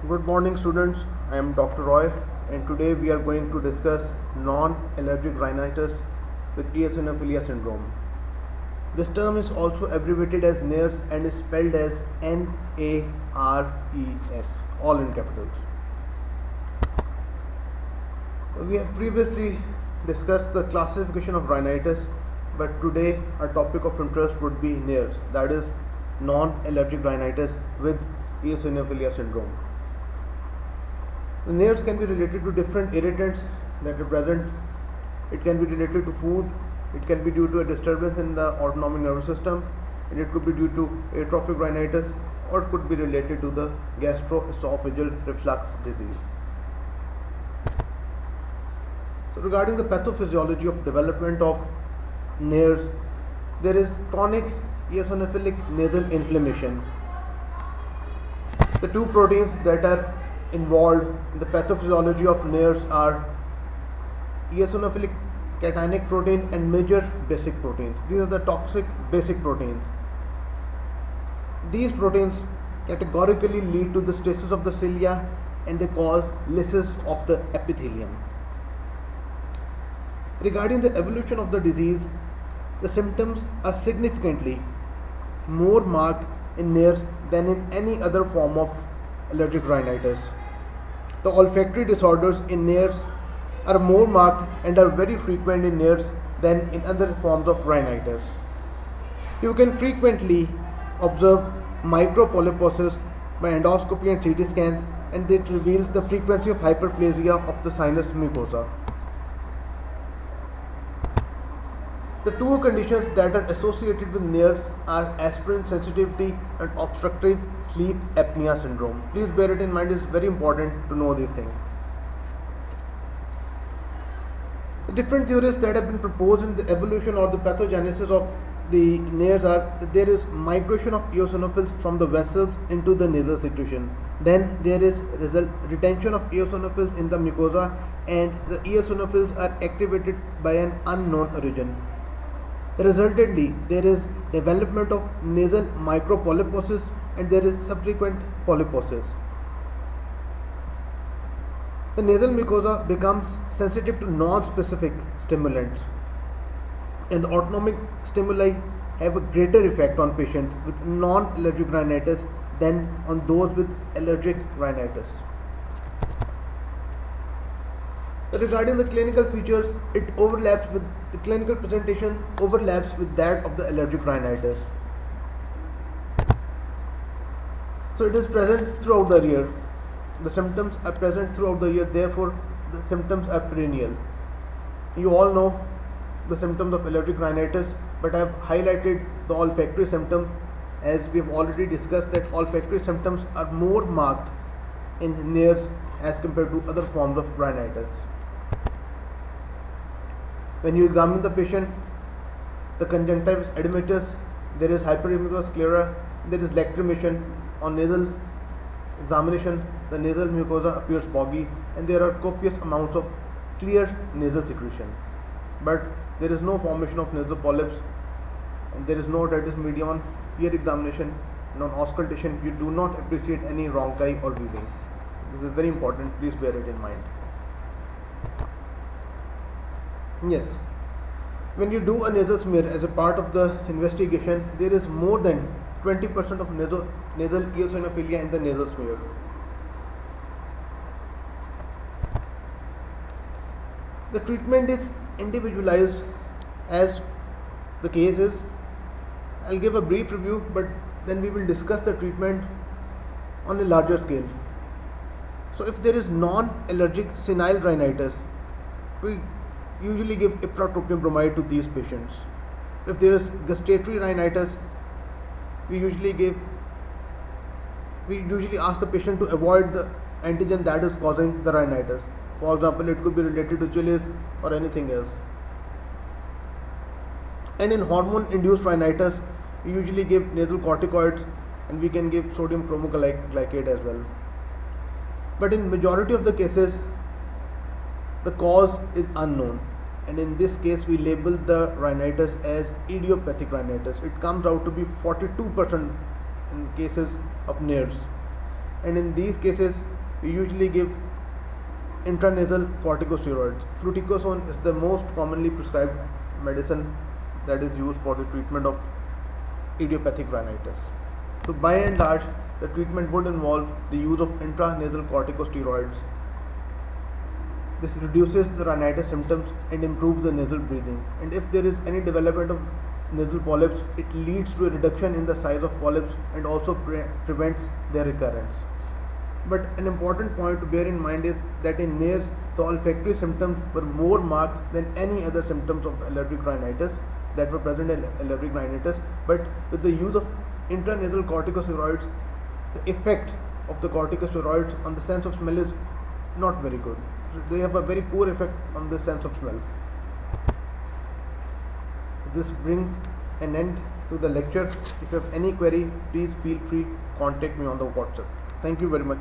Good morning, students. I am Dr. Roy, and today we are going to discuss non-allergic rhinitis with eosinophilia syndrome. This term is also abbreviated as NARES and is spelled as NARES, all in capitals. We have previously discussed the classification of rhinitis, but today our topic of interest would be NARES, that is non-allergic rhinitis with eosinophilia syndrome. The NARES can be related to different irritants that are present. It can be related to food, it can be due to a disturbance in the autonomic nervous system, and it could be due to atrophic rhinitis, or it could be related to the gastroesophageal reflux disease. So regarding the pathophysiology of development of NARES, there is chronic eosinophilic nasal inflammation. The two proteins that are involved in the pathophysiology of NARES are eosinophilic cationic protein and major basic proteins. These are the toxic basic proteins. These proteins categorically lead to the stasis of the cilia and they cause lysis of the epithelium. Regarding the evolution of the disease, the symptoms are significantly more marked in NARES than in any other form of allergic rhinitis. The olfactory disorders in NARES are more marked and are very frequent in NARES than in other forms of rhinitis. You can frequently observe micropolyposis by endoscopy and CT scans, and it reveals the frequency of hyperplasia of the sinus mucosa. The two conditions that are associated with NARES are aspirin sensitivity and obstructive sleep apnea syndrome. Please bear it in mind, it's very important to know these things. The different theories that have been proposed in the evolution or the pathogenesis of the NARES are that there is migration of eosinophils from the vessels into the nasal secretion. Then there is retention of eosinophils in the mucosa, and the eosinophils are activated by an unknown origin. Resultantly, there is development of nasal micropolyposis and there is subsequent polyposis. The nasal mucosa becomes sensitive to non-specific stimulants, and the autonomic stimuli have a greater effect on patients with non-allergic rhinitis than on those with allergic rhinitis. Regarding the clinical features, it overlaps with the clinical presentation overlaps with that of the allergic rhinitis. So it is present throughout the year. The symptoms are present throughout the year, therefore the symptoms are perennial. You all know the symptoms of allergic rhinitis, but I have highlighted the olfactory symptom as we have already discussed that olfactory symptoms are more marked in NARES as compared to other forms of rhinitis. When you examine the patient, the conjunctivis edematous, there is hyperemesis sclera, there is lacrimation. On nasal examination, the nasal mucosa appears foggy and there are copious amounts of clear nasal secretion. But there is no formation of nasal polyps and there is no otitis media. On ear examination and on auscultation, you do not appreciate any rhonchi or wheezing. This is very important, please bear it in mind. Yes, when you do a nasal smear as a part of the investigation, there is more than 20% of nasal eosinophilia in the nasal smear. The treatment is individualized as the case is. I'll give a brief review, but then we will discuss the treatment on a larger scale. So if there is non-allergic senile rhinitis, we usually give ipratropium bromide to these patients. If there is gustatory rhinitis, we usually ask the patient to avoid the antigen that is causing the rhinitis. For example, it could be related to chilies or anything else. And in hormone-induced rhinitis, we usually give nasal corticoids and we can give sodium chromoglycate as well. But in majority of the cases, the cause is unknown, and in this case we label the rhinitis as idiopathic rhinitis. It comes out to be 42% in cases of NARES, and in these cases we usually give intranasal corticosteroids. Fluticasone is the most commonly prescribed medicine that is used for the treatment of idiopathic rhinitis. So by and large, the treatment would involve the use of intranasal corticosteroids. This reduces the rhinitis symptoms and improves the nasal breathing. And if there is any development of nasal polyps, it leads to a reduction in the size of polyps and also prevents their recurrence. But an important point to bear in mind is that in Nares, the olfactory symptoms were more marked than any other symptoms of allergic rhinitis that were present in allergic rhinitis. But with the use of intranasal corticosteroids, the effect of the corticosteroids on the sense of smell is not very good. They have a very poor effect on the sense of smell. This brings an end to the lecture. If you have any query, please feel free to contact me on the WhatsApp. Thank you very much.